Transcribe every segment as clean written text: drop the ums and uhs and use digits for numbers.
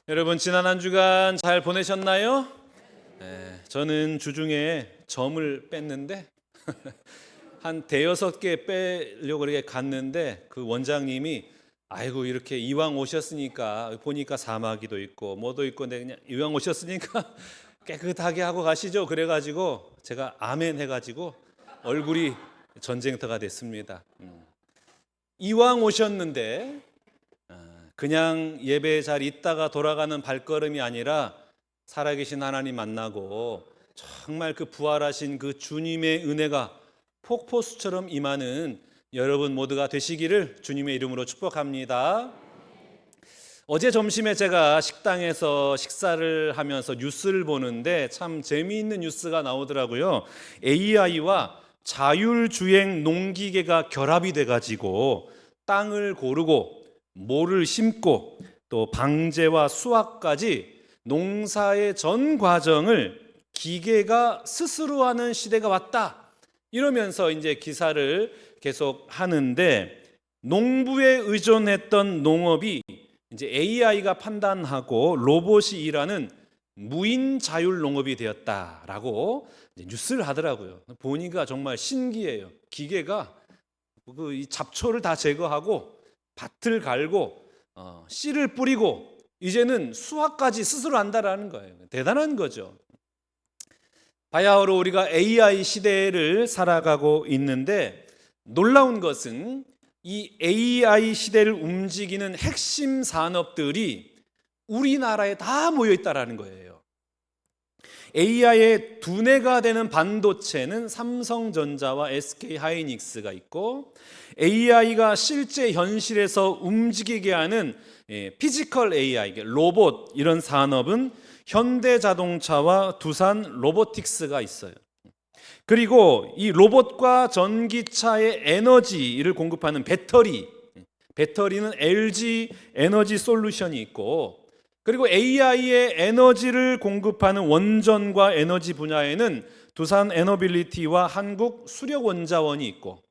여러분 지난 한 주간 잘 보내셨나요? 저는 주중에 점을 뺐는데 한 대여섯 개 빼려고 그렇게 갔는데 그 원장님이 아이고 이렇게 이왕 오셨으니까 보니까 사마귀도 있고 뭐도 있고 근데 그냥 이왕 오셨으니까 깨끗하게 하고 가시죠. 그래가지고 제가 아멘 해가지고 얼굴이 전쟁터가 됐습니다. 이왕 오셨는데 그냥 예배 잘 있다가 돌아가는 발걸음이 아니라 살아계신 하나님 만나고 정말 그 부활하신 그 주님의 은혜가 폭포수처럼 임하는 여러분 모두가 되시기를 주님의 이름으로 축복합니다. 어제 점심에 제가 식당에서 식사를 하면서 뉴스를 보는데 참 재미있는 뉴스가 나오더라고요. AI와 자율주행 농기계가 결합이 돼가지고 땅을 고르고 모를 심고 또 방제와 수확까지 농사의 전 과정을 기계가 스스로 하는 시대가 왔다. 이러면서 이제 기사를 계속 하는데 농부에 의존했던 농업이 이제 AI가 판단하고 로봇이 일하는 무인 자율 농업이 되었다라고 뉴스를 하더라고요. 보니까 정말 신기해요. 기계가 그 잡초를 다 제거하고 밭을 갈고 씨를 뿌리고 이제는 수확까지 스스로 한다라는 거예요. 대단한 거죠. 바야흐로 우리가 AI 시대를 살아가고 있는데 놀라운 것은 이 AI 시대를 움직이는 핵심 산업들이 우리나라에 다 모여 있다라는 거예요. AI의 두뇌가 되는 반도체는 삼성전자와 SK하이닉스가 있고 AI가 실제 현실에서 움직이게 하는 피지컬 AI, 로봇 이런 산업은 현대자동차와 두산 로보틱스가 있어요. 그리고 이 로봇과 전기차의 에너지를 공급하는 배터리는 LG 에너지 솔루션이 있고 그리고 AI의 에너지를 공급하는 원전과 에너지 분야에는 두산 에너빌리티와 한국 수력원자원이 있고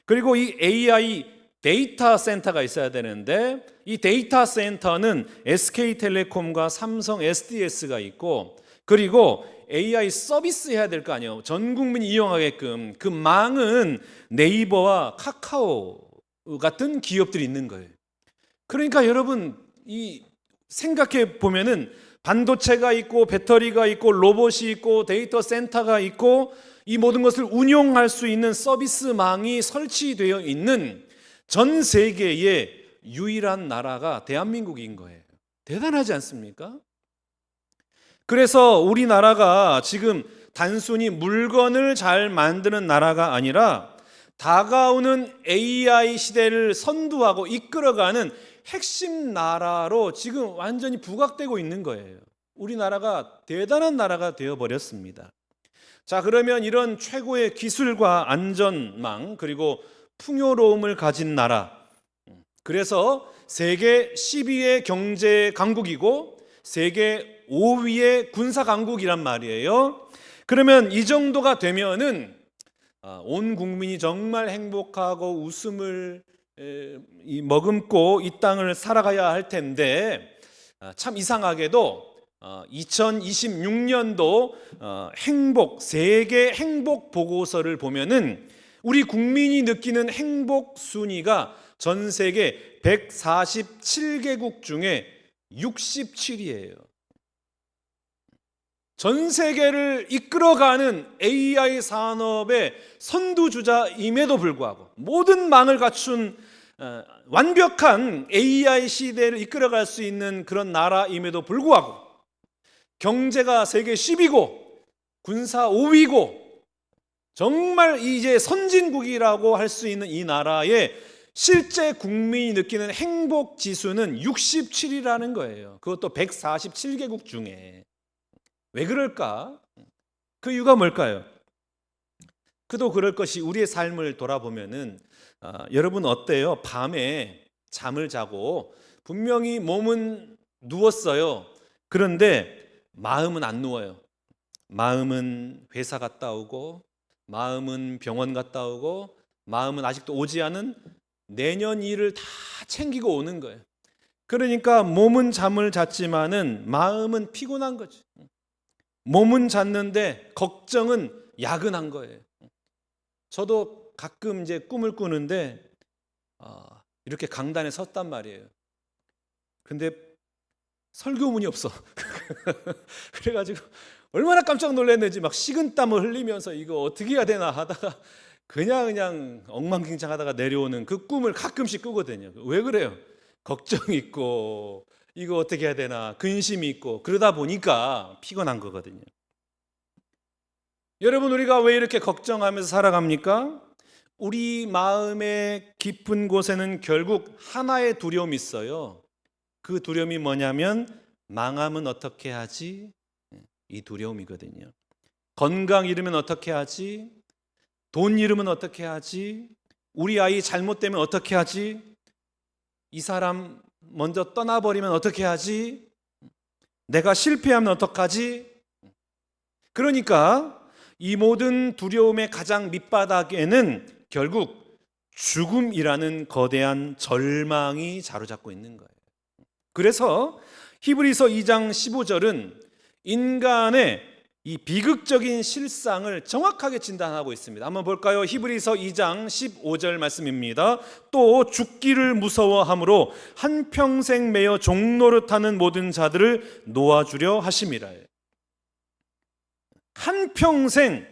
그리고 이 AI 데이터 센터가 있어야 되는데 이 데이터 센터는 SK텔레콤과 삼성 SDS가 있고 그리고 AI 서비스 해야 될 거 아니에요. 전 국민이 이용하게끔 그 망은 네이버와 카카오 같은 기업들이 있는 거예요. 그러니까 여러분 이 생각해 보면은 반도체가 있고 배터리가 있고 로봇이 있고 데이터 센터가 있고 이 모든 것을 운용할 수 있는 서비스망이 설치되어 있는 전 세계의 유일한 나라가 대한민국인 거예요. 대단하지 않습니까? 그래서 우리나라가 지금 단순히 물건을 잘 만드는 나라가 아니라 다가오는 AI 시대를 선두하고 이끌어가는 핵심 나라로 지금 완전히 부각되고 있는 거예요. 우리나라가 대단한 나라가 되어버렸습니다. 자, 그러면 이런 최고의 기술과 안전망 그리고 풍요로움을 가진 나라, 그래서 세계 10위의 경제 강국이고 세계 5위의 군사 강국이란 말이에요. 그러면 이 정도가 되면은 온 국민이 정말 행복하고 웃음을 머금고 이 땅을 살아가야 할 텐데 참 이상하게도 2026년도 세계 행복 보고서를 보면은 우리 국민이 느끼는 행복 순위가 전 세계 147개국 중에 67위예요. 전 세계를 이끌어가는 AI 산업의 선두주자임에도 불구하고 모든 망을 갖춘 완벽한 AI 시대를 이끌어갈 수 있는 그런 나라임에도 불구하고 경제가 세계 10위고 군사 5위고 정말 이제 선진국이라고 할 수 있는 이 나라의 실제 국민이 느끼는 행복 지수는 67이라는 거예요. 그것도 147개국 중에. 왜 그럴까? 그 이유가 뭘까요? 그도 그럴 것이 우리의 삶을 돌아보면은 여러분 어때요? 밤에 잠을 자고 분명히 몸은 누웠어요. 그런데 마음은 안 누워요. 마음은 회사 갔다 오고 마음은 병원 갔다 오고 마음은 아직도 오지 않은 내년 일을 다 챙기고 오는 거예요. 그러니까 몸은 잠을 잤지만은 마음은 피곤한 거죠. 몸은 잤는데 걱정은 야근한 거예요. 저도 가끔 이제 꿈을 꾸는데 이렇게 강단에 섰단 말이에요. 근데 설교문이 없어. 그래가지고 얼마나 깜짝 놀랐는지 막 식은땀을 흘리면서 이거 어떻게 해야 되나 하다가 그냥 엉망진창하다가 내려오는 그 꿈을 가끔씩 꾸거든요. 왜 그래요? 걱정 있고 이거 어떻게 해야 되나 근심이 있고 그러다 보니까 피곤한 거거든요. 여러분, 우리가 왜 이렇게 걱정하면서 살아갑니까? 우리 마음의 깊은 곳에는 결국 하나의 두려움이 있어요. 그 두려움이 뭐냐면 망하면 어떻게 하지? 이 두려움이거든요. 건강 잃으면 어떻게 하지? 돈 잃으면 어떻게 하지? 우리 아이 잘못되면 어떻게 하지? 이 사람 먼저 떠나버리면 어떻게 하지? 내가 실패하면 어떡하지? 그러니까 이 모든 두려움의 가장 밑바닥에는 결국 죽음이라는 거대한 절망이 자로잡고 있는 거예요. 그래서 히브리서 2장 15절은 인간의 이 비극적인 실상을 정확하게 진단하고 있습니다. 한번 볼까요? 히브리서 2장 15절 말씀입니다. 또 죽기를 무서워함으로 한평생 매여 종노릇하는 모든 자들을 놓아주려 하심이라. 한평생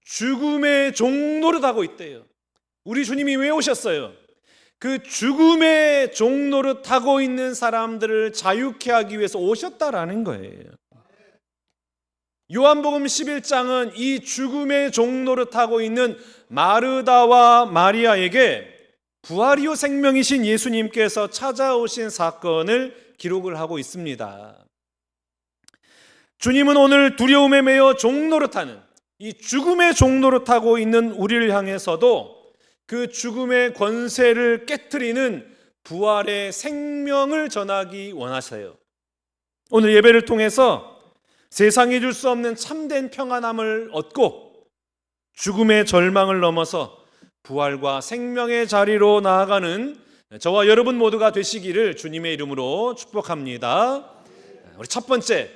죽음의 종노릇하고 있대요. 우리 주님이 왜 오셨어요? 그 죽음의 종노릇하고 있는 사람들을 자유케 하기 위해서 오셨다라는 거예요. 요한복음 11장은 이 죽음의 종노릇하고 있는 마르다와 마리아에게 부활이요 생명이신 예수님께서 찾아오신 사건을 기록을 하고 있습니다. 주님은 오늘 두려움에 매여 종노릇하는 이 죽음의 종노릇하고 있는 우리를 향해서도 그 죽음의 권세를 깨트리는 부활의 생명을 전하기 원하세요. 오늘 예배를 통해서 세상이 줄 수 없는 참된 평안함을 얻고 죽음의 절망을 넘어서 부활과 생명의 자리로 나아가는 저와 여러분 모두가 되시기를 주님의 이름으로 축복합니다. 우리 첫 번째,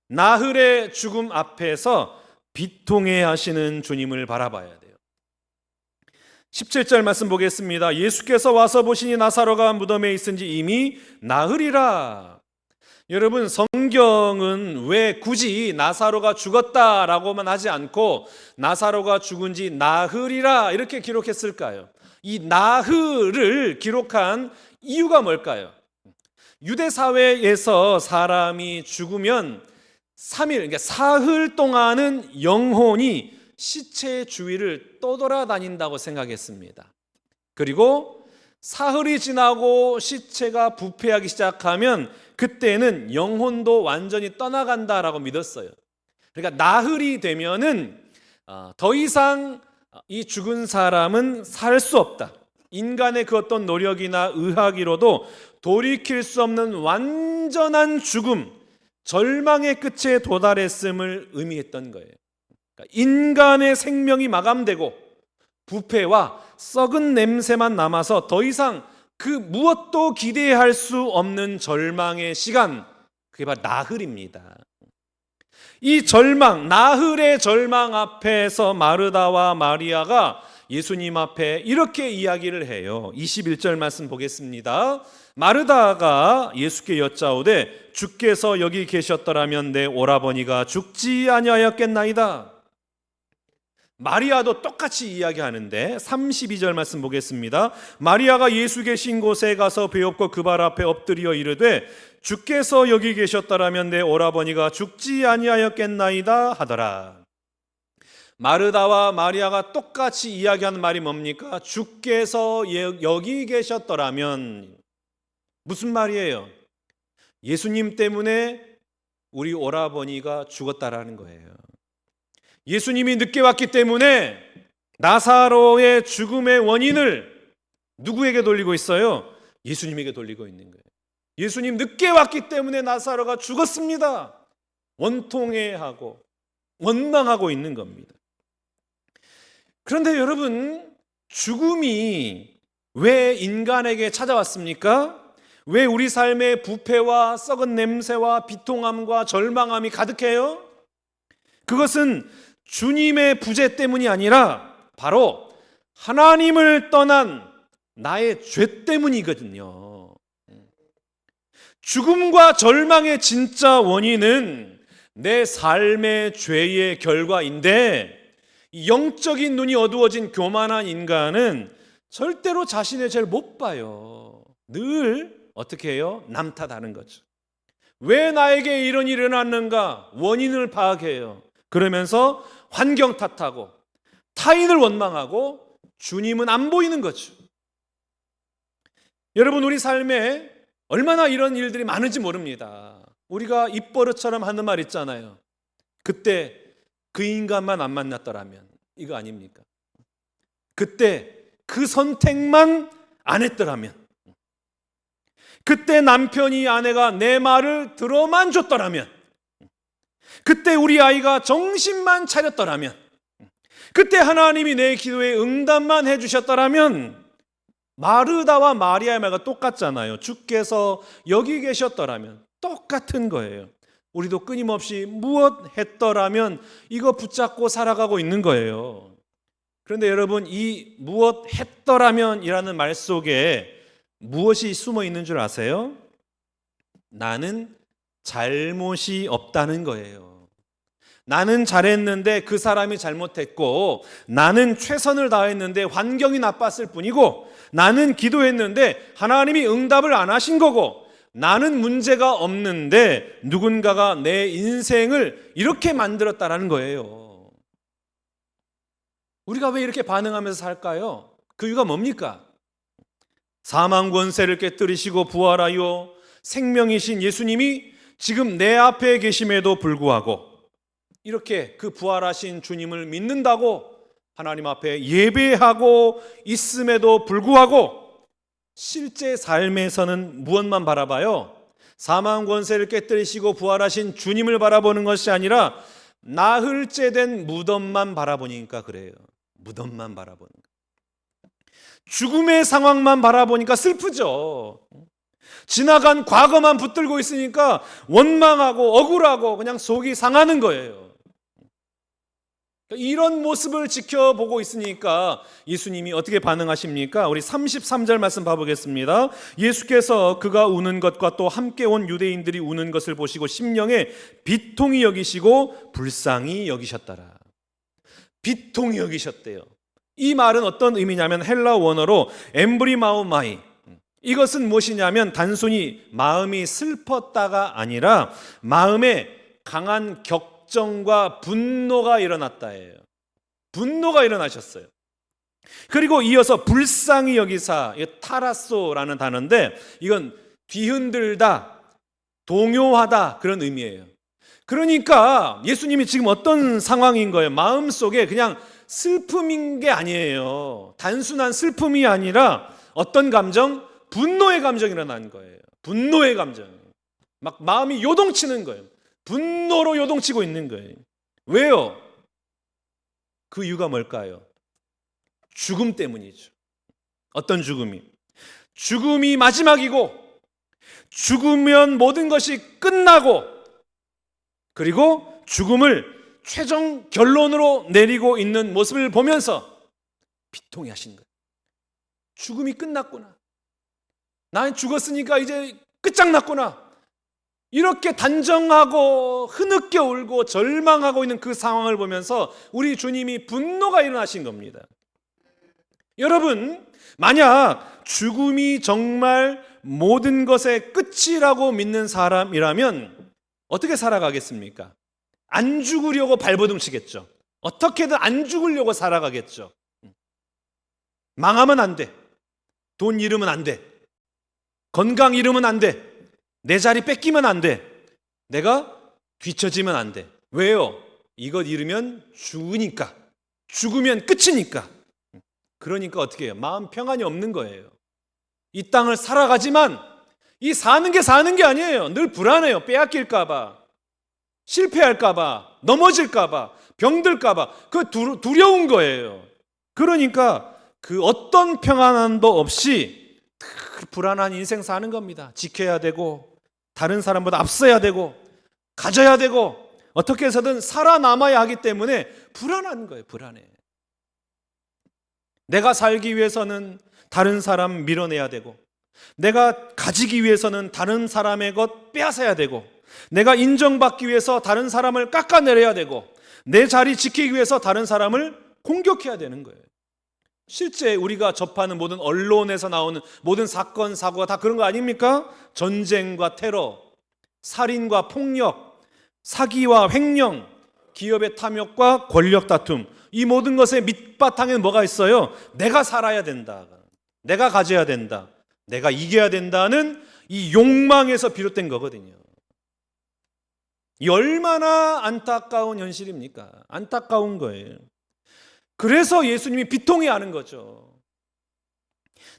나흘의 죽음 앞에서 비통해 하시는 주님을 바라봐야 돼요. 17절 말씀 보겠습니다. 예수께서 와서 보시니 나사로가 무덤에 있은지 이미 나흘이라. 여러분, 성경은 왜 굳이 나사로가 죽었다라고만 하지 않고 나사로가 죽은 지 나흘이라 이렇게 기록했을까요? 이 나흘을 기록한 이유가 뭘까요? 유대 사회에서 사람이 죽으면 3일, 그러니까 사흘 동안은 영혼이 시체 주위를 떠돌아다닌다고 생각했습니다. 그리고 사흘이 지나고 시체가 부패하기 시작하면 그때는 영혼도 완전히 떠나간다라고 믿었어요. 그러니까 나흘이 되면은 더 이상 이 죽은 사람은 살 수 없다. 인간의 그 어떤 노력이나 의학이로도 돌이킬 수 없는 완전한 죽음, 절망의 끝에 도달했음을 의미했던 거예요. 그러니까 인간의 생명이 마감되고 부패와 썩은 냄새만 남아서 더 이상 그 무엇도 기대할 수 없는 절망의 시간, 그게 바로 나흘입니다. 이 절망, 나흘의 절망 앞에서 마르다와 마리아가 예수님 앞에 이렇게 이야기를 해요. 21절 말씀 보겠습니다. 마르다가 예수께 여짜오되 주께서 여기 계셨더라면 내 오라버니가 죽지 아니하였겠나이다. 마리아도 똑같이 이야기하는데 32절 말씀 보겠습니다. 마리아가 예수 계신 곳에 가서 배엎고 그 발 앞에 엎드려 이르되 주께서 여기 계셨더라면 내 오라버니가 죽지 아니하였겠나이다 하더라. 마르다와 마리아가 똑같이 이야기하는 말이 뭡니까? 주께서 여기 계셨더라면. 무슨 말이에요? 예수님 때문에 우리 오라버니가 죽었다라는 거예요. 예수님이 늦게 왔기 때문에 나사로의 죽음의 원인을 누구에게 돌리고 있어요? 예수님에게 돌리고 있는 거예요. 예수님 늦게 왔기 때문에 나사로가 죽었습니다. 원통해하고 원망하고 있는 겁니다. 그런데 여러분, 죽음이 왜 인간에게 찾아왔습니까? 왜 우리 삶에 부패와 썩은 냄새와 비통함과 절망함이 가득해요? 그것은 주님의 부재 때문이 아니라 바로 하나님을 떠난 나의 죄 때문이거든요. 죽음과 절망의 진짜 원인은 내 삶의 죄의 결과인데, 영적인 눈이 어두워진 교만한 인간은 절대로 자신의 죄를 못 봐요. 늘 어떻게 해요? 남 탓하는 거죠. 왜 나에게 이런 일이 일어났는가? 원인을 파악해요. 그러면서 환경 탓하고 타인을 원망하고 주님은 안 보이는 거죠. 여러분, 우리 삶에 얼마나 이런 일들이 많은지 모릅니다. 우리가 입버릇처럼 하는 말 있잖아요. 그때 그 인간만 안 만났더라면, 이거 아닙니까? 그때 그 선택만 안 했더라면, 그때 남편이 아내가 내 말을 들어만 줬더라면, 그때 우리 아이가 정신만 차렸더라면, 그때 하나님이 내 기도에 응답만 해주셨더라면, 마르다와 마리아의 말과 똑같잖아요. 주께서 여기 계셨더라면, 똑같은 거예요. 우리도 끊임없이 무엇 했더라면 이거 붙잡고 살아가고 있는 거예요. 그런데 여러분, 이 무엇 했더라면이라는 말 속에 무엇이 숨어 있는 줄 아세요? 나는 잘못이 없다는 거예요. 나는 잘했는데 그 사람이 잘못했고, 나는 최선을 다했는데 환경이 나빴을 뿐이고, 나는 기도했는데 하나님이 응답을 안 하신 거고, 나는 문제가 없는데 누군가가 내 인생을 이렇게 만들었다라는 거예요. 우리가 왜 이렇게 반응하면서 살까요? 그 이유가 뭡니까? 사망 권세를 깨뜨리시고 부활하여 생명이신 예수님이 지금 내 앞에 계심에도 불구하고, 이렇게 그 부활하신 주님을 믿는다고 하나님 앞에 예배하고 있음에도 불구하고 실제 삶에서는 무엇만 바라봐요? 사망 권세를 깨뜨리시고 부활하신 주님을 바라보는 것이 아니라 나흘째 된 무덤만 바라보니까 그래요. 무덤만 바라보는 거예요. 죽음의 상황만 바라보니까 슬프죠. 지나간 과거만 붙들고 있으니까 원망하고 억울하고 그냥 속이 상하는 거예요. 이런 모습을 지켜보고 있으니까 예수님이 어떻게 반응하십니까? 우리 33절 말씀 봐보겠습니다. 예수께서 그가 우는 것과 또 함께 온 유대인들이 우는 것을 보시고 심령에 비통히 여기시고 불쌍히 여기셨더라. 비통히 여기셨대요. 이 말은 어떤 의미냐면 헬라 원어로 엠브리마우마이, 이것은 무엇이냐면 단순히 마음이 슬펐다가 아니라 마음에 강한 정과 분노가 일어났다예요. 분노가 일어나셨어요. 그리고 이어서 불쌍히 여기사, 타라소라는 단어인데 이건 뒤흔들다, 동요하다 그런 의미예요. 그러니까 예수님이 지금 어떤 상황인 거예요? 마음속에 그냥 슬픔인 게 아니에요. 단순한 슬픔이 아니라 어떤 감정? 분노의 감정이 일어난 거예요. 분노의 감정. 막 마음이 요동치는 거예요. 분노로 요동치고 있는 거예요. 왜요? 그 이유가 뭘까요? 죽음 때문이죠. 어떤 죽음이? 죽음이 마지막이고, 죽으면 모든 것이 끝나고, 그리고 죽음을 최종 결론으로 내리고 있는 모습을 보면서 비통해 하신 거예요. 죽음이 끝났구나. 난 죽었으니까 이제 끝장났구나. 이렇게 단정하고 흐느껴 울고 절망하고 있는 그 상황을 보면서 우리 주님이 분노가 일어나신 겁니다. 여러분, 만약 죽음이 정말 모든 것의 끝이라고 믿는 사람이라면 어떻게 살아가겠습니까? 안 죽으려고 발버둥 치겠죠. 어떻게든 안 죽으려고 살아가겠죠. 망하면 안 돼. 돈 잃으면 안 돼. 건강 잃으면 안 돼. 내 자리 뺏기면 안 돼. 내가 뒤처지면 안 돼. 왜요? 이것 잃으면 죽으니까. 죽으면 끝이니까. 그러니까 어떻게 해요? 마음 평안이 없는 거예요. 이 땅을 살아가지만 이 사는 게 아니에요. 늘 불안해요. 빼앗길까 봐. 실패할까 봐. 넘어질까 봐. 병들까 봐. 그 두려운 거예요. 그러니까 그 어떤 평안함도 없이 불안한 인생 사는 겁니다. 지켜야 되고, 다른 사람보다 앞서야 되고, 가져야 되고, 어떻게 해서든 살아남아야 하기 때문에 불안한 거예요. 불안해. 내가 살기 위해서는 다른 사람 밀어내야 되고, 내가 가지기 위해서는 다른 사람의 것 빼앗아야 되고, 내가 인정받기 위해서 다른 사람을 깎아내려야 되고, 내 자리 지키기 위해서 다른 사람을 공격해야 되는 거예요. 실제 우리가 접하는 모든 언론에서 나오는 모든 사건, 사고가 다 그런 거 아닙니까? 전쟁과 테러, 살인과 폭력, 사기와 횡령, 기업의 탐욕과 권력 다툼, 이 모든 것의 밑바탕에는 뭐가 있어요? 내가 살아야 된다, 내가 가져야 된다, 내가 이겨야 된다는 이 욕망에서 비롯된 거거든요. 이 얼마나 안타까운 현실입니까? 안타까운 거예요. 그래서 예수님이 비통해하는 거죠.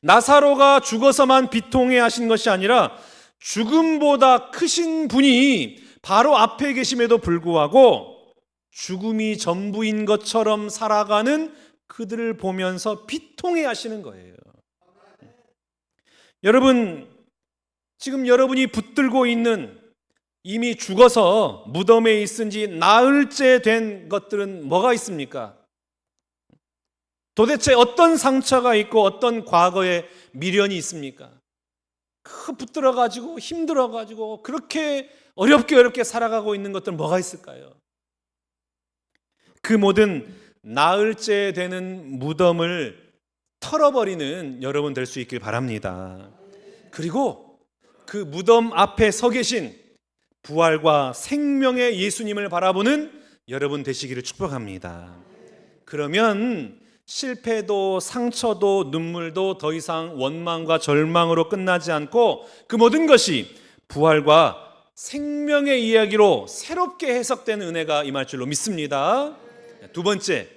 나사로가 죽어서만 비통해하신 것이 아니라 죽음보다 크신 분이 바로 앞에 계심에도 불구하고 죽음이 전부인 것처럼 살아가는 그들을 보면서 비통해하시는 거예요. 여러분, 지금 여러분이 붙들고 있는 이미 죽어서 무덤에 있은 지 나흘째 된 것들은 뭐가 있습니까? 도대체 어떤 상처가 있고 어떤 과거의 미련이 있습니까? 붙들어가지고 힘들어가지고 그렇게 어렵게 살아가고 있는 것들은 뭐가 있을까요? 그 모든 나흘째 되는 무덤을 털어버리는 여러분 될 수 있길 바랍니다. 그리고 그 무덤 앞에 서 계신 부활과 생명의 예수님을 바라보는 여러분 되시기를 축복합니다. 그러면 실패도 상처도 눈물도 더 이상 원망과 절망으로 끝나지 않고 그 모든 것이 부활과 생명의 이야기로 새롭게 해석되는 은혜가 임할 줄로 믿습니다. 두 번째,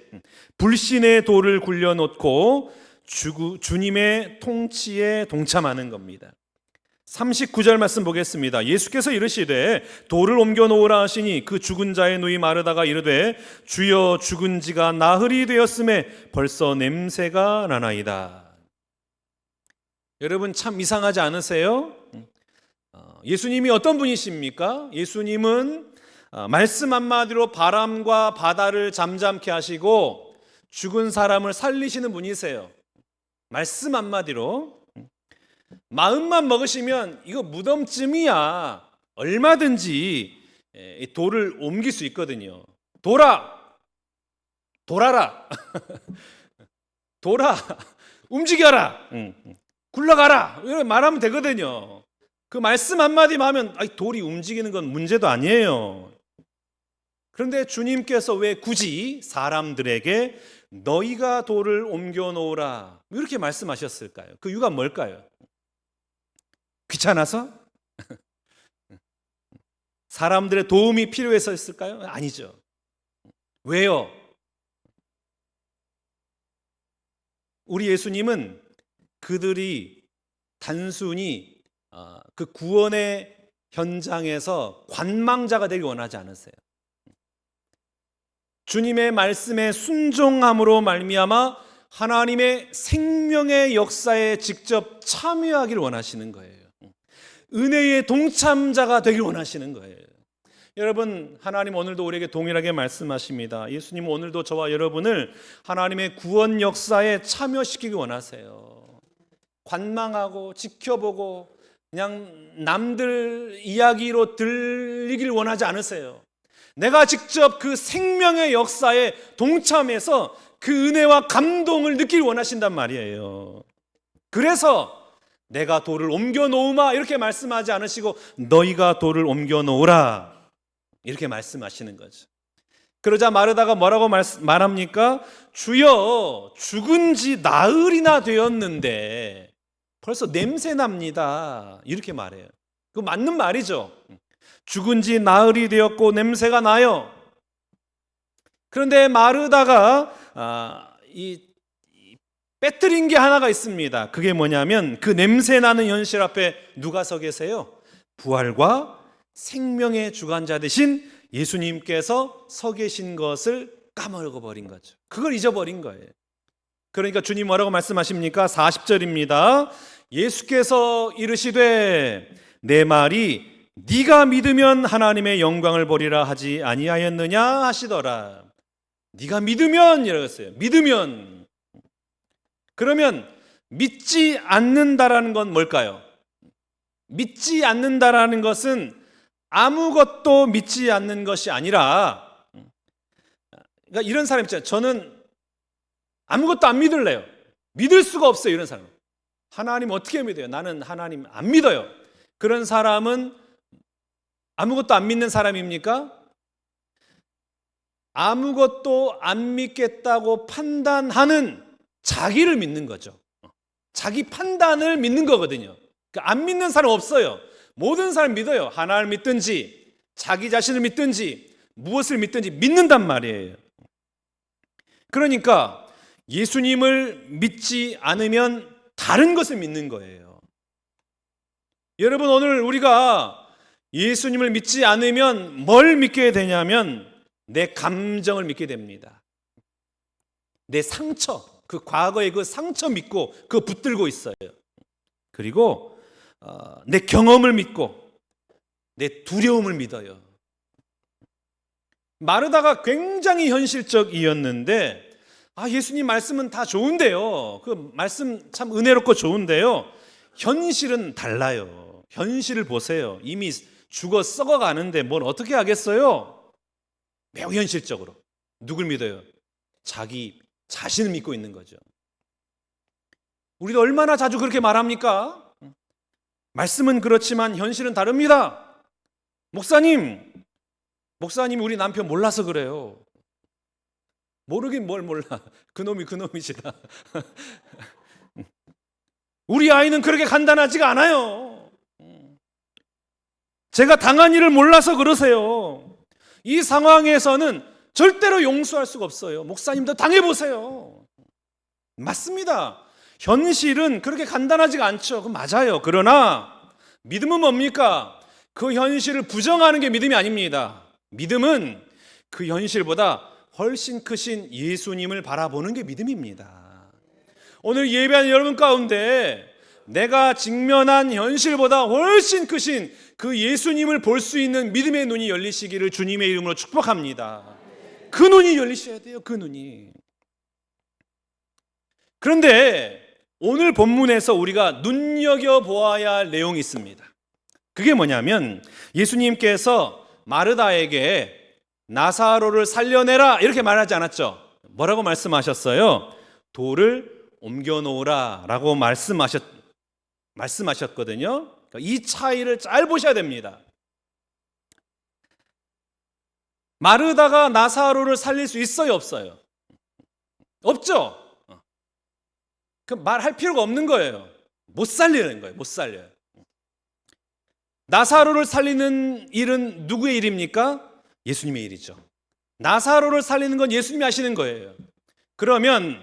불신의 돌을 굴려놓고 주님의 통치에 동참하는 겁니다. 39절 말씀 보겠습니다. 예수께서 이르시되 돌을 옮겨 놓으라 하시니 그 죽은 자의 누이 마르다가 이르되 주여 죽은 지가 나흘이 되었음에 벌써 냄새가 나나이다. 여러분 참 이상하지 않으세요? 예수님이 어떤 분이십니까? 예수님은 말씀 한마디로 바람과 바다를 잠잠케 하시고 죽은 사람을 살리시는 분이세요. 말씀 한마디로 마음만 먹으시면 이거 무덤쯤이야 얼마든지 돌을 옮길 수 있거든요. 돌아라 돌아 움직여라 굴러가라 이렇게 말하면 되거든요. 그 말씀 한마디만 하면 돌이 움직이는 건 문제도 아니에요. 그런데 주님께서 왜 굳이 사람들에게 너희가 돌을 옮겨 놓으라 이렇게 말씀하셨을까요? 그 이유가 뭘까요? 귀찮아서? 사람들의 도움이 필요했을까요? 아니죠. 왜요? 우리 예수님은 그들이 단순히 그 구원의 현장에서 관망자가 되길 원하지 않으세요. 주님의 말씀에 순종함으로 말미암아 하나님의 생명의 역사에 직접 참여하기를 원하시는 거예요. 은혜의 동참자가 되길 원하시는 거예요. 여러분, 하나님 오늘도 우리에게 동일하게 말씀하십니다. 예수님 오늘도 저와 여러분을 하나님의 구원 역사에 참여시키기 원하세요. 관망하고 지켜보고 그냥 남들 이야기로 들리길 원하지 않으세요. 내가 직접 그 생명의 역사에 동참해서 그 은혜와 감동을 느끼길 원하신단 말이에요. 그래서 내가 돌을 옮겨 놓으마 이렇게 말씀하지 않으시고 너희가 돌을 옮겨 놓으라 이렇게 말씀하시는 거죠. 그러자 마르다가 뭐라고 말합니까? 주여 죽은 지 나흘이나 되었는데 벌써 냄새 납니다 이렇게 말해요. 그거 맞는 말이죠. 죽은 지 나흘이 되었고 냄새가 나요. 그런데 마르다가 빼뜨린 게 하나가 있습니다. 그게 뭐냐면 그 냄새 나는 현실 앞에 누가 서 계세요? 부활과 생명의 주관자 되신 예수님께서 서 계신 것을 까먹어버린 거죠. 그걸 잊어버린 거예요. 그러니까 주님 뭐라고 말씀하십니까? 40절입니다. 예수께서 이르시되 내 말이 네가 믿으면 하나님의 영광을 보리라 하지 아니하였느냐 하시더라. 네가 믿으면 이라고 했어요. 믿으면. 그러면 믿지 않는다라는 건 뭘까요? 믿지 않는다라는 것은 아무것도 믿지 않는 것이 아니라, 그러니까 이런 사람 있잖아요. 저는 아무것도 안 믿을래요. 믿을 수가 없어요. 이런 사람. 하나님 어떻게 믿어요? 나는 하나님 안 믿어요. 그런 사람은 아무것도 안 믿는 사람입니까? 아무것도 안 믿겠다고 판단하는 자기를 믿는 거죠. 자기 판단을 믿는 거거든요. 그러니까 안 믿는 사람 없어요. 모든 사람 믿어요. 하나님을 믿든지 자기 자신을 믿든지 무엇을 믿든지 믿는단 말이에요. 그러니까 예수님을 믿지 않으면 다른 것을 믿는 거예요. 여러분, 오늘 우리가 예수님을 믿지 않으면 뭘 믿게 되냐면 내 감정을 믿게 됩니다. 내 상처, 그 과거의 그 상처 믿고 그거 붙들고 있어요. 그리고 내 경험을 믿고 내 두려움을 믿어요. 마르다가 굉장히 현실적이었는데 예수님 말씀은 다 좋은데요. 그 말씀 참 은혜롭고 좋은데요. 현실은 달라요. 현실을 보세요. 이미 죽어 썩어가는데 뭘 어떻게 하겠어요? 매우 현실적으로. 누굴 믿어요? 자기 자신을 믿고 있는 거죠. 우리도 얼마나 자주 그렇게 말합니까? 말씀은 그렇지만 현실은 다릅니다. 목사님 우리 남편 몰라서 그래요. 모르긴 뭘 몰라. 그놈이시다. 우리 아이는 그렇게 간단하지가 않아요. 제가 당한 일을 몰라서 그러세요. 이 상황에서는 절대로 용서할 수가 없어요. 목사님도 당해보세요. 맞습니다. 현실은 그렇게 간단하지가 않죠. 그건 맞아요. 그러나 믿음은 뭡니까? 그 현실을 부정하는 게 믿음이 아닙니다. 믿음은 그 현실보다 훨씬 크신 예수님을 바라보는 게 믿음입니다. 오늘 예배하는 여러분 가운데 내가 직면한 현실보다 훨씬 크신 그 예수님을 볼 수 있는 믿음의 눈이 열리시기를 주님의 이름으로 축복합니다. 그 눈이 열리셔야 돼요. 그 눈이. 그런데 오늘 본문에서 우리가 눈여겨보아야 할 내용이 있습니다. 그게 뭐냐면 예수님께서 마르다에게 나사로를 살려내라 이렇게 말하지 않았죠. 뭐라고 말씀하셨어요? 돌을 옮겨놓으라 라고 말씀하셨거든요. 이 차이를 잘 보셔야 됩니다. 마르다가 나사로를 살릴 수 있어요, 없어요? 없죠. 그 말할 필요가 없는 거예요. 못 살리는 거예요. 못 살려요. 나사로를 살리는 일은 누구의 일입니까? 예수님의 일이죠. 나사로를 살리는 건 예수님이 하시는 거예요. 그러면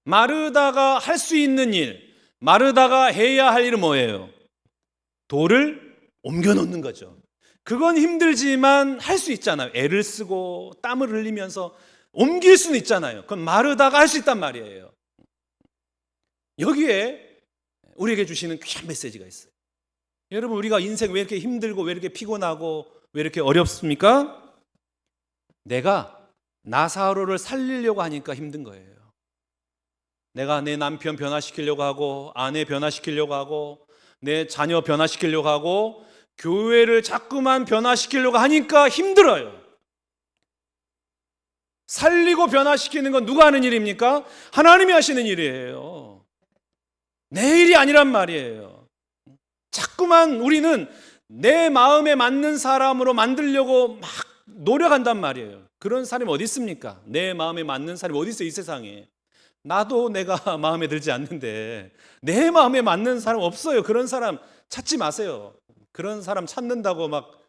마르다가 할 수 있는 일, 마르다가 해야 할 일은 뭐예요? 돌을 옮겨놓는 거죠. 그건 힘들지만 할 수 있잖아요. 애를 쓰고 땀을 흘리면서 옮길 수는 있잖아요. 그건 마르다가 할 수 있단 말이에요. 여기에 우리에게 주시는 귀한 메시지가 있어요. 여러분, 우리가 인생 왜 이렇게 힘들고 왜 이렇게 피곤하고 왜 이렇게 어렵습니까? 내가 나사로를 살리려고 하니까 힘든 거예요. 내가 내 남편 변화시키려고 하고 아내 변화시키려고 하고 내 자녀 변화시키려고 하고 교회를 자꾸만 변화시키려고 하니까 힘들어요. 살리고 변화시키는 건 누가 하는 일입니까? 하나님이 하시는 일이에요. 내 일이 아니란 말이에요. 자꾸만 우리는 내 마음에 맞는 사람으로 만들려고 막 노력한단 말이에요. 그런 사람이 어디 있습니까? 내 마음에 맞는 사람이 어디 있어요, 이 세상에. 나도 내가 마음에 들지 않는데 내 마음에 맞는 사람 없어요. 그런 사람 찾지 마세요. 그런 사람 찾는다고 막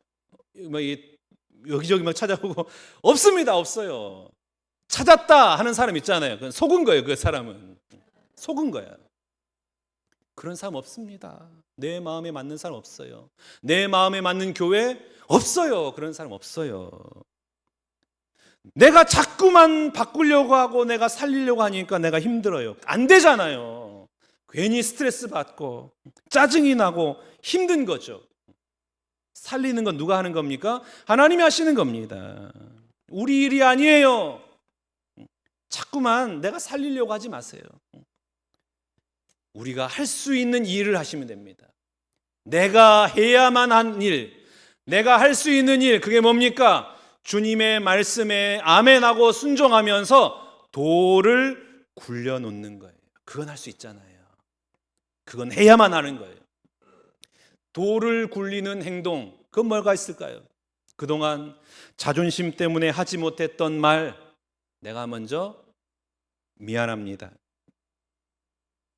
여기저기 막 찾아보고 없습니다. 없어요. 찾았다 하는 사람 있잖아요. 그건 속은 거예요. 그 사람은 속은 거야. 그런 사람 없습니다. 내 마음에 맞는 사람 없어요. 내 마음에 맞는 교회 없어요. 그런 사람 없어요. 내가 자꾸만 바꾸려고 하고 내가 살리려고 하니까 내가 힘들어요. 안 되잖아요. 괜히 스트레스 받고 짜증이 나고 힘든 거죠. 살리는 건 누가 하는 겁니까? 하나님이 하시는 겁니다. 우리 일이 아니에요. 자꾸만 내가 살리려고 하지 마세요. 우리가 할 수 있는 일을 하시면 됩니다. 내가 해야만 한 일, 내가 할 수 있는 일, 그게 뭡니까? 주님의 말씀에 아멘하고 순종하면서 돌을 굴려놓는 거예요. 그건 할 수 있잖아요. 그건 해야만 하는 거예요. 돌을 굴리는 행동, 그건 뭐가 있을까요? 그동안 자존심 때문에 하지 못했던 말, 내가 먼저 미안합니다.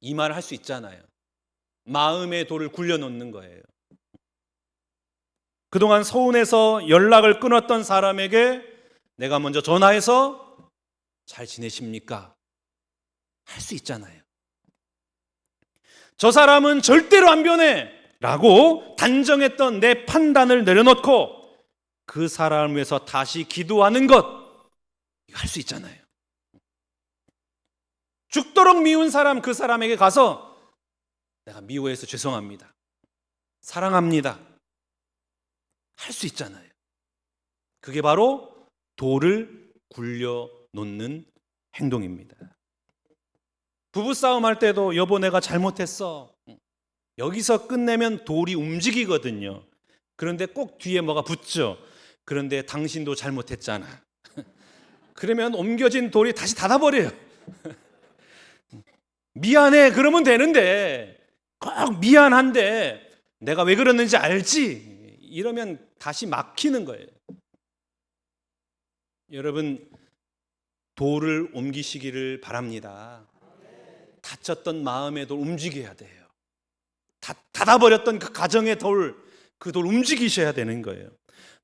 이 말을 할 수 있잖아요. 마음의 돌을 굴려놓는 거예요. 그동안 서운해서 연락을 끊었던 사람에게 내가 먼저 전화해서 잘 지내십니까? 할 수 있잖아요. 저 사람은 절대로 안 변해 라고 단정했던 내 판단을 내려놓고 그 사람을 위해서 다시 기도하는 것, 이거 할 수 있잖아요. 죽도록 미운 사람, 그 사람에게 가서 내가 미워해서 죄송합니다, 사랑합니다, 할 수 있잖아요. 그게 바로 돌을 굴려놓는 행동입니다. 부부싸움 할 때도 여보 내가 잘못했어, 여기서 끝내면 돌이 움직이거든요. 그런데 꼭 뒤에 뭐가 붙죠. 그런데 당신도 잘못했잖아. 그러면 옮겨진 돌이 다시 닫아버려요. 미안해 그러면 되는데 꼭 미안한데 내가 왜 그랬는지 알지? 이러면 다시 막히는 거예요. 여러분, 돌을 옮기시기를 바랍니다. 다쳤던 마음의 돌 움직여야 돼요. 닫아버렸던 그 가정의 돌, 그 돌 움직이셔야 되는 거예요.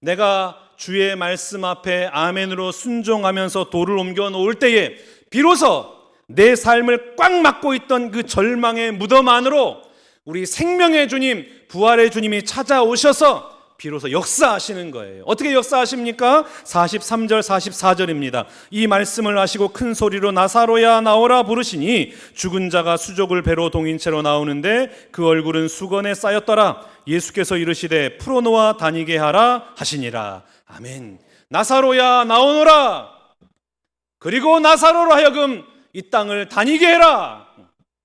내가 주의 말씀 앞에 아멘으로 순종하면서 돌을 옮겨 놓을 때에 비로소 내 삶을 꽉 막고 있던 그 절망의 무덤 안으로 우리 생명의 주님, 부활의 주님이 찾아오셔서 비로소 역사하시는 거예요. 어떻게 역사하십니까? 43절 44절입니다. 이 말씀을 하시고 큰 소리로 나사로야 나오라 부르시니 죽은 자가 수족을 배로 동인 채로 나오는데 그 얼굴은 수건에 쌓였더라. 예수께서 이르시되 풀어놓아 다니게 하라 하시니라. 아멘. 나사로야 나오너라. 그리고 나사로로 하여금 이 땅을 다니게 해라.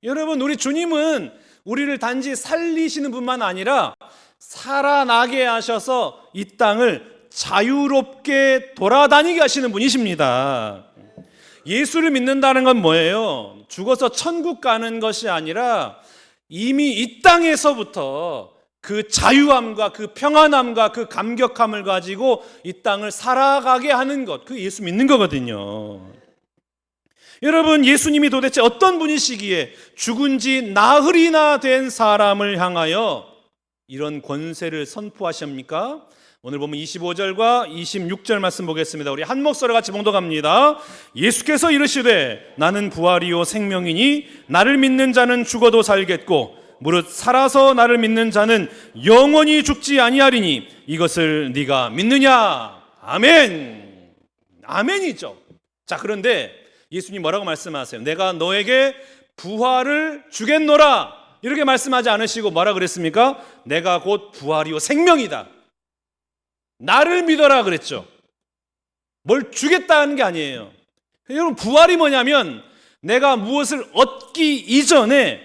여러분, 우리 주님은 우리를 단지 살리시는 분만 아니라 살아나게 하셔서 이 땅을 자유롭게 돌아다니게 하시는 분이십니다. 예수를 믿는다는 건 뭐예요? 죽어서 천국 가는 것이 아니라 이미 이 땅에서부터 그 자유함과 그 평안함과 그 감격함을 가지고 이 땅을 살아가게 하는 것, 그 예수 믿는 거거든요. 여러분, 예수님이 도대체 어떤 분이시기에 죽은 지 나흘이나 된 사람을 향하여 이런 권세를 선포하십니까? 오늘 보면 25절과 26절 말씀 보겠습니다. 우리 한 목소리 같이 봉독합니다. 예수께서 이르시되 나는 부활이요 생명이니 나를 믿는 자는 죽어도 살겠고 무릇 살아서 나를 믿는 자는 영원히 죽지 아니하리니 이것을 네가 믿느냐? 아멘. 아멘이죠. 자, 그런데 예수님 뭐라고 말씀하세요? 내가 너에게 부활을 주겠노라 이렇게 말씀하지 않으시고 뭐라 그랬습니까? 내가 곧 부활이요 생명이다. 나를 믿어라 그랬죠. 뭘 주겠다는 게 아니에요. 여러분, 부활이 뭐냐면 내가 무엇을 얻기 이전에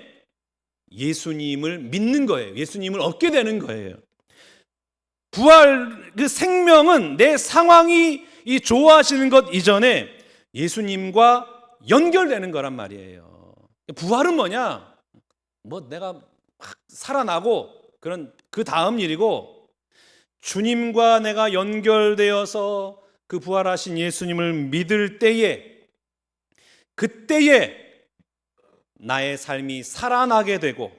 예수님을 믿는 거예요. 예수님을 얻게 되는 거예요. 부활, 그 생명은 내 상황이 이 좋아지는 것 이전에 예수님과 연결되는 거란 말이에요. 부활은 뭐냐? 뭐 내가 막 살아나고 그런 그 다음 일이고, 주님과 내가 연결되어서 그 부활하신 예수님을 믿을 때에, 그때에 나의 삶이 살아나게 되고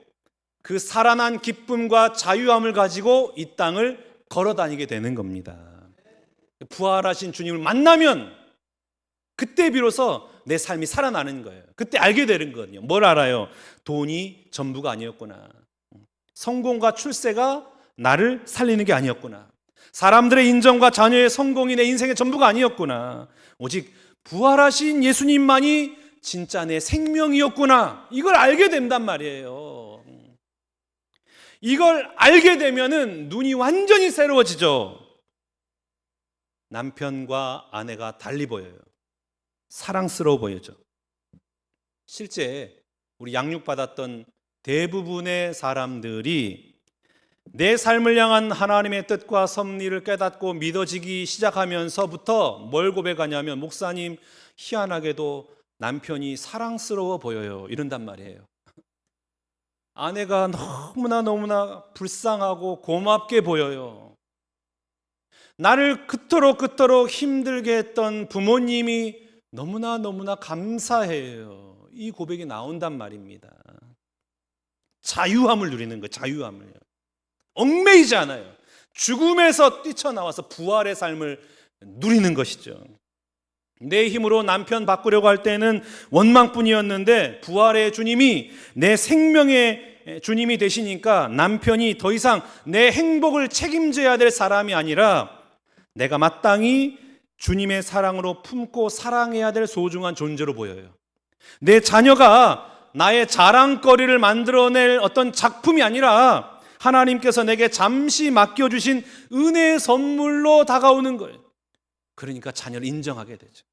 그 살아난 기쁨과 자유함을 가지고 이 땅을 걸어다니게 되는 겁니다. 부활하신 주님을 만나면 그때 비로소 내 삶이 살아나는 거예요. 그때 알게 되는 거거든요. 뭘 알아요? 돈이 전부가 아니었구나. 성공과 출세가 나를 살리는 게 아니었구나. 사람들의 인정과 자녀의 성공이 내 인생의 전부가 아니었구나. 오직 부활하신 예수님만이 진짜 내 생명이었구나. 이걸 알게 된단 말이에요. 이걸 알게 되면은 눈이 완전히 새로워지죠. 남편과 아내가 달리 보여요. 사랑스러워 보여죠. 실제 우리 양육받았던 대부분의 사람들이 내 삶을 향한 하나님의 뜻과 섭리를 깨닫고 믿어지기 시작하면서부터 뭘 고백하냐면, 목사님, 희한하게도 남편이 사랑스러워 보여요, 이런단 말이에요. 아내가 너무나 불쌍하고 고맙게 보여요. 나를 그토록 힘들게 했던 부모님이 너무나 감사해요. 이 고백이 나온단 말입니다. 자유함을 누리는 거예요. 자유함을요. 얽매이지 않아요. 죽음에서 뛰쳐나와서 부활의 삶을 누리는 것이죠. 내 힘으로 남편 바꾸려고 할 때는 원망뿐이었는데, 부활의 주님이 내 생명의 주님이 되시니까 남편이 더 이상 내 행복을 책임져야 될 사람이 아니라 내가 마땅히 주님의 사랑으로 품고 사랑해야 될 소중한 존재로 보여요. 내 자녀가 나의 자랑거리를 만들어낼 어떤 작품이 아니라 하나님께서 내게 잠시 맡겨주신 은혜의 선물로 다가오는 거예요. 그러니까 자녀를 인정하게 되죠.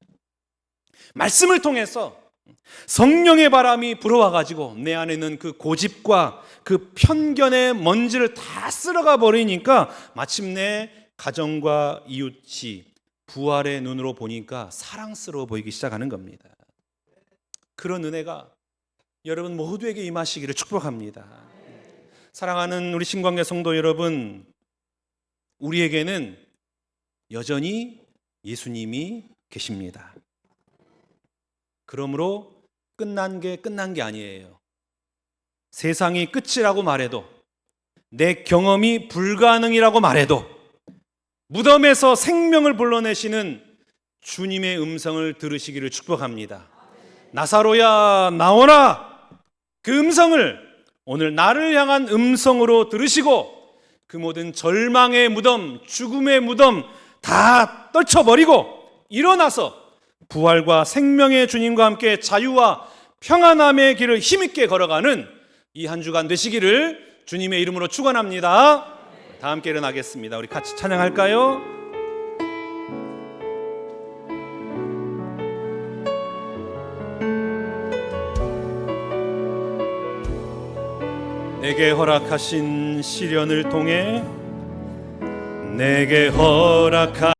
말씀을 통해서 성령의 바람이 불어와가지고 내 안에 있는 그 고집과 그 편견의 먼지를 다 쓸어가 버리니까 마침내 가정과 이웃이 부활의 눈으로 보니까 사랑스러워 보이기 시작하는 겁니다. 그런 은혜가 여러분 모두에게 임하시기를 축복합니다. 사랑하는 우리 신광계 성도 여러분, 우리에게는 여전히 예수님이 계십니다. 그러므로 끝난 게 아니에요. 세상이 끝이라고 말해도, 내 경험이 불가능이라고 말해도 무덤에서 생명을 불러내시는 주님의 음성을 들으시기를 축복합니다. 나사로야 나오라! 그 음성을 오늘 나를 향한 음성으로 들으시고 그 모든 절망의 무덤, 죽음의 무덤 다 떨쳐버리고 일어나서 부활과 생명의 주님과 함께 자유와 평안함의 길을 힘있게 걸어가는 이 한 주간 되시기를 주님의 이름으로 축원합니다. 다 함께 일어나겠습니다. 우리 같이 찬양할까요? 내게 허락하신 시련을 통해 내게 허락한